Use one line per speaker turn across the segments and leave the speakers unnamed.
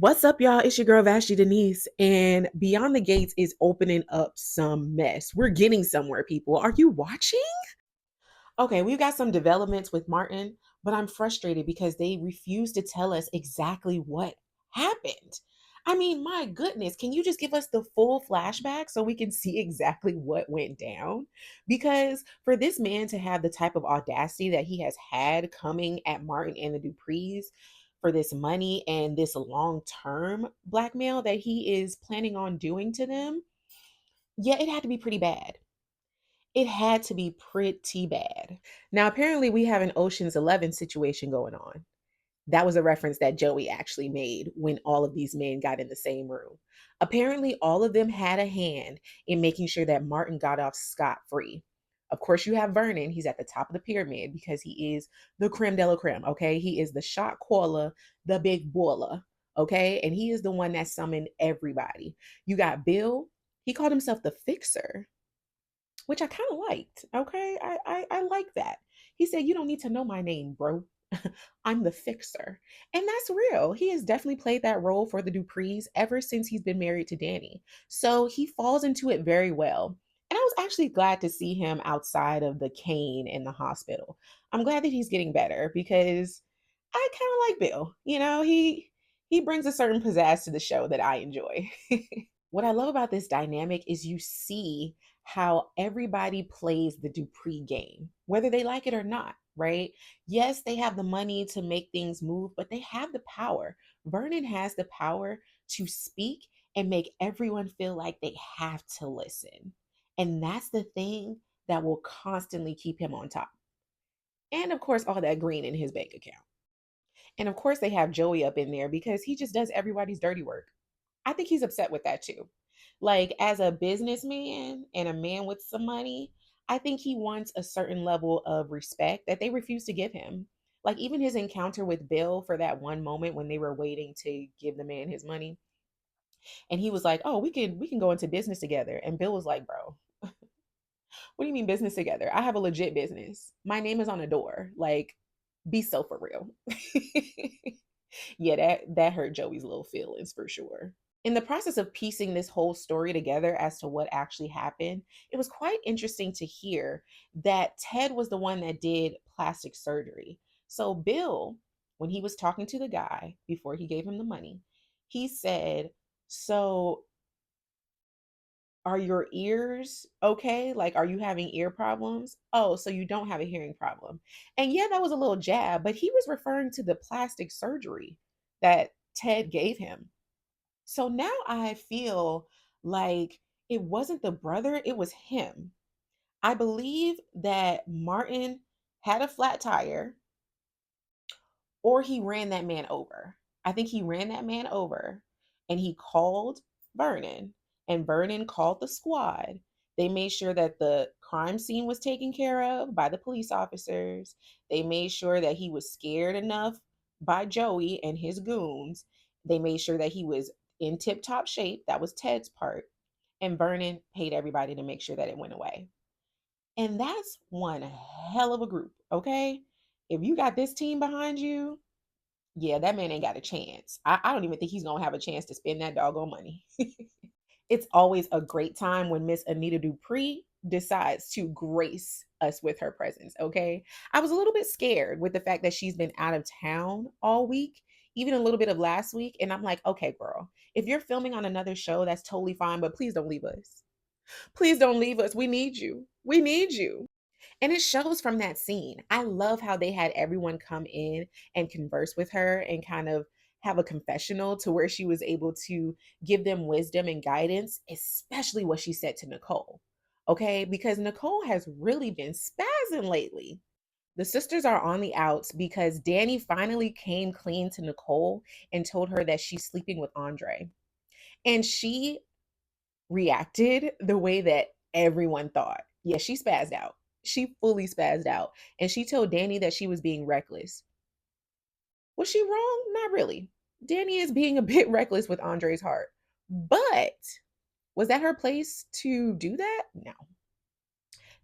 What's up, y'all? It's your girl Vashti Denise, and Beyond the Gates is opening up some mess. We're getting somewhere, people. Are you watching? Okay, we've got some developments with Martin, but I'm frustrated because they refuse to tell us exactly what happened. I mean, my goodness, can you just give us the full flashback so we can see exactly what went down? Because for this man to have the type of audacity that he has had coming at Martin and the Duprees for this money and this long term blackmail that he is planning on doing to them, yeah, it had to be pretty bad. It had to be pretty bad. Now, apparently, we have an Ocean's 11 situation going on. That was a reference that Joey actually made when all of these men got in the same room. Apparently, all of them had a hand in making sure that Martin got off scot free. Of course, you have Vernon. He's at the top of the pyramid because he is the creme de la creme, okay? He is the shot caller, the big baller, okay? And he is the one that summoned everybody. You got Bill. He called himself the fixer, which I kind of liked. Okay, I like that. He said, "You don't need to know my name, bro. I'm the fixer," and that's real. He has definitely played that role for the Duprees ever since he's been married to Danny. So he falls into it very well. And I was actually glad to see him outside of the cane in the hospital. I'm glad that he's getting better because I kind of like Bill. He brings a certain pizzazz to the show that I enjoy. What I love about this dynamic is you see how everybody plays the Dupree game, whether they like it or not, right? Yes, they have the money to make things move, but they have the power. Vernon has the power to speak and make everyone feel like they have to listen. And that's the thing that will constantly keep him on top. And of course, all that green in his bank account. And of course, they have Joey up in there because he just does everybody's dirty work. I think he's upset with that too. Like, as a businessman and a man with some money, I think he wants a certain level of respect that they refuse to give him. Like, even his encounter with Bill for that one moment when they were waiting to give the man his money, and he was like, "Oh, we can go into business together." And Bill was like, "Bro, what do you mean business together? I have a legit business. My name is on a door. Like, be so for real." Yeah, that hurt Joey's little feelings for sure. In the process of piecing this whole story together as to what actually happened, it was quite interesting to hear that Ted was the one that did plastic surgery. So, Bill, when he was talking to the guy before he gave him the money, he said, "So, are your ears okay? Like, are you having ear problems? Oh, so you don't have a hearing problem." And yeah, that was a little jab, but he was referring to the plastic surgery that Ted gave him. So now I feel like it wasn't the brother, it was him. I believe that Martin had a flat tire or he ran that man over. I think he ran that man over and he called Vernon, and Vernon called the squad. They made sure that the crime scene was taken care of by the police officers. They made sure that he was scared enough by Joey and his goons. They made sure that he was in tip top shape. That was Ted's part. And Vernon paid everybody to make sure that it went away. And that's one hell of a group, okay? If you got this team behind you, yeah, that man ain't got a chance. I don't even think he's gonna have a chance to spend that doggone money. It's always a great time when Miss Anita Dupree decides to grace us with her presence, okay? I was a little bit scared with the fact that she's been out of town all week, even a little bit of last week. And I'm like, okay, girl, if you're filming on another show, that's totally fine, but please don't leave us. Please don't leave us. We need you. We need you. And it shows from that scene. I love how they had everyone come in and converse with her and kind of have a confessional to where she was able to give them wisdom and guidance, especially what she said to Nicole. Okay, because Nicole has really been spazzing lately. The sisters are on the outs because Danny finally came clean to Nicole and told her that she's sleeping with Andre. And she reacted the way that everyone thought. Yeah, she spazzed out. She fully spazzed out. And she told Danny that she was being reckless. Was she wrong? Not really. Danny is being a bit reckless with Andre's heart. But was that her place to do that? No.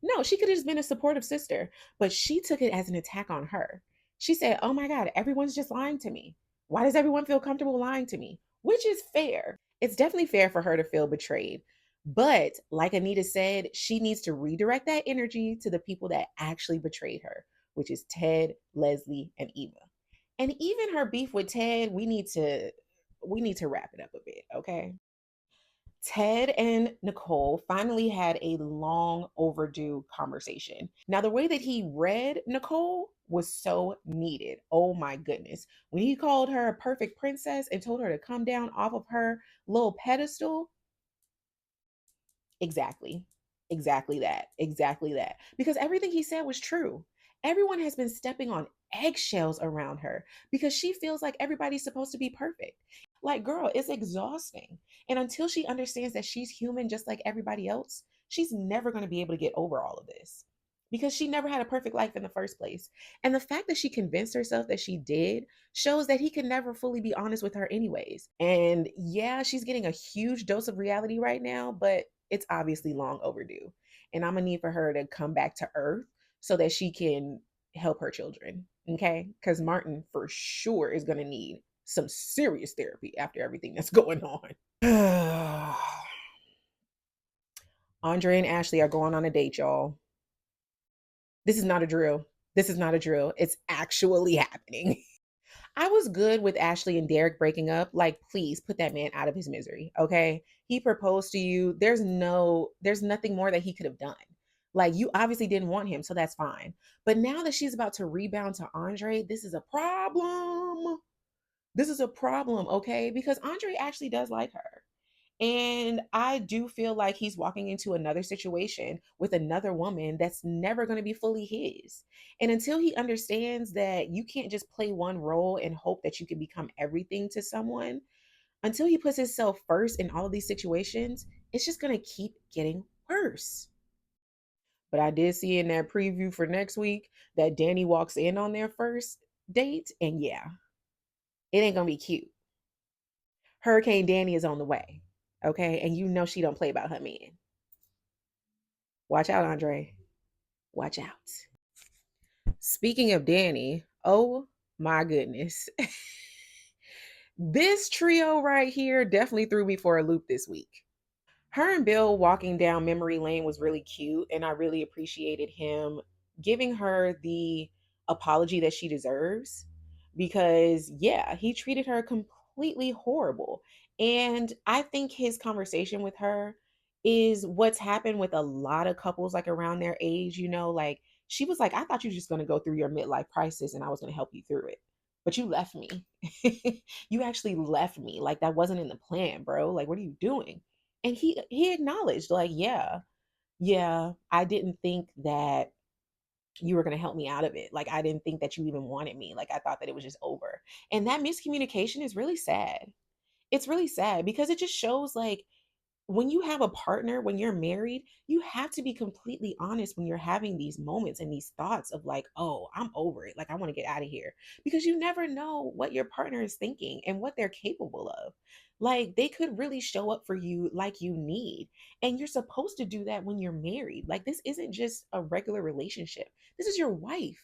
No, she could have just been a supportive sister, but she took it as an attack on her. She said, "Oh my God, everyone's just lying to me." Why does everyone feel comfortable lying to me? Which is fair. It's definitely fair for her to feel betrayed. But like Anita said, she needs to redirect that energy to the people that actually betrayed her, which is Ted, Leslie, and Eva. And even her beef with Ted, we need to wrap it up a bit, okay? Ted and Nicole finally had a long overdue conversation. Now, the way that he read Nicole was so needed. Oh my goodness. When he called her a perfect princess and told her to come down off of her little pedestal, exactly. Exactly that. Exactly that. Because everything he said was true. Everyone has been stepping on eggshells around her because she feels like everybody's supposed to be perfect. Like, girl, it's exhausting. And until she understands that she's human just like everybody else, she's never going to be able to get over all of this because she never had a perfect life in the first place. And the fact that she convinced herself that she did shows that he could never fully be honest with her, anyways. And yeah, she's getting a huge dose of reality right now, but it's obviously long overdue. And I'm gonna need for her to come back to earth so that she can help her children. Okay. Because Martin for sure is gonna need some serious therapy after everything that's going on. Andre and Ashley are going on a date, y'all. This is not a drill. This is not a drill. It's actually happening. I was good with Ashley and Derek breaking up. Like, please put that man out of his misery. Okay. He proposed to you. There's nothing more that he could have done. Like, you obviously didn't want him, so that's fine. But now that she's about to rebound to Andre, this is a problem. This is a problem, okay? Because Andre actually does like her. And I do feel like he's walking into another situation with another woman that's never going to be fully his. And until he understands that you can't just play one role and hope that you can become everything to someone, until he puts himself first in all of these situations, it's just going to keep getting worse. But I did see in that preview for next week that Danny walks in on their first date. And yeah, it ain't going to be cute. Hurricane Danny is on the way. Okay. And you know she don't play about her man. Watch out, Andre. Watch out. Speaking of Danny, oh my goodness. This trio right here definitely threw me for a loop this week. Her and Bill walking down memory lane was really cute, and I really appreciated him giving her the apology that she deserves because, yeah, he treated her completely horrible. And I think his conversation with her is what's happened with a lot of couples like around their age. Like she was like, I thought you were just going to go through your midlife crisis and I was going to help you through it. But you left me. You actually left me. Like that wasn't in the plan, bro. Like, what are you doing? And he acknowledged like, yeah, I didn't think that you were going to help me out of it. Like I didn't think that you even wanted me. Like I thought that it was just over. And that miscommunication is really sad. It's really sad because it just shows like when you have a partner, when you're married, you have to be completely honest when you're having these moments and these thoughts of like, oh, I'm over it. Like, I want to get out of here because you never know what your partner is thinking and what they're capable of. Like, they could really show up for you like you need. And you're supposed to do that when you're married. Like, this isn't just a regular relationship, this is your wife.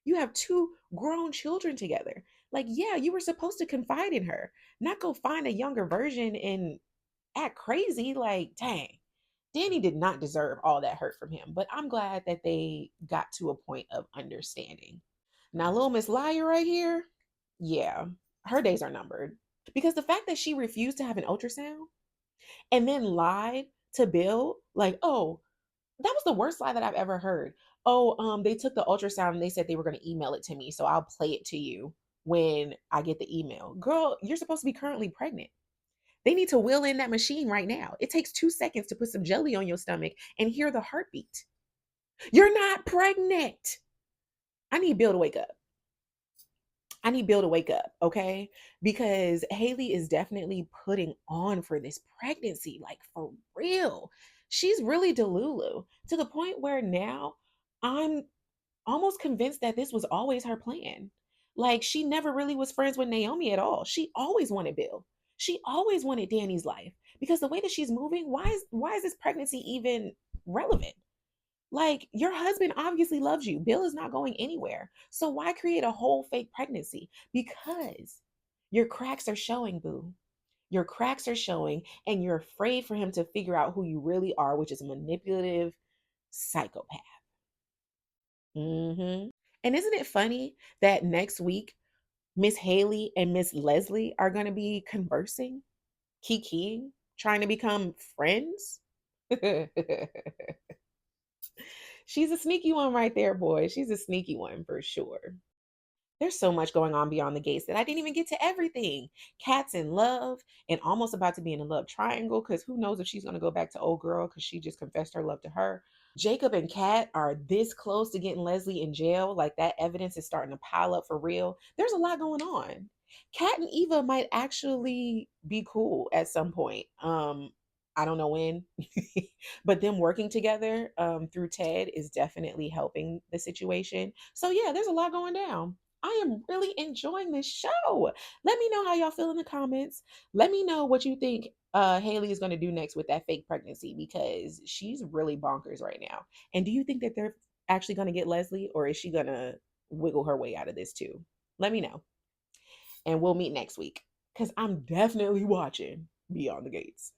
You have two grown children together. Like, yeah, you were supposed to confide in her, not go find a younger version and act crazy. Like, dang, Danny did not deserve all that hurt from him, but I'm glad that they got to a point of understanding. Now, little Miss Liar right here, yeah, her days are numbered because the fact that she refused to have an ultrasound and then lied to Bill, like, oh, that was the worst lie that I've ever heard. Oh, they took the ultrasound and they said they were going to email it to me, so I'll play it to you when I get the email. Girl, you're supposed to be currently pregnant. They need to wheel in that machine right now. It takes 2 seconds to put some jelly on your stomach and hear the heartbeat. You're not pregnant. I need Bill to wake up. I need Bill to wake up, okay? Because Haley is definitely putting on for this pregnancy, like for real. She's really delulu to the point where now I'm almost convinced that this was always her plan. Like she never really was friends with Naomi at all. She always wanted Bill. She always wanted Danny's life because the way that she's moving, why is this pregnancy even relevant? Like your husband obviously loves you. Bill is not going anywhere. So why create a whole fake pregnancy? Because Your cracks are showing, boo. Your cracks are showing, and you're afraid for him to figure out who you really are, which is a manipulative psychopath. And isn't it funny that next week, Miss Haley and Miss Leslie are going to be conversing, kikiing, trying to become friends? She's a sneaky one right there, boy. She's a sneaky one for sure. There's so much going on beyond the gates that I didn't even get to everything. Cat's in love and almost about to be in a love triangle because who knows if she's going to go back to old girl because she just confessed her love to her. Jacob and Kat are this close to getting Leslie in jail. Like that evidence is starting to pile up for real. There's a lot going on. Kat and Eva might actually be cool at some point. I don't know when, but them working together through Ted is definitely helping the situation. So yeah, there's a lot going down. I am really enjoying this show. Let me know how y'all feel in the comments. Let me know what you think Haley is going to do next with that fake pregnancy because she's really bonkers right now. And do you think that they're actually going to get Leslie or is she going to wiggle her way out of this too? Let me know. And we'll meet next week because I'm definitely watching Beyond the Gates.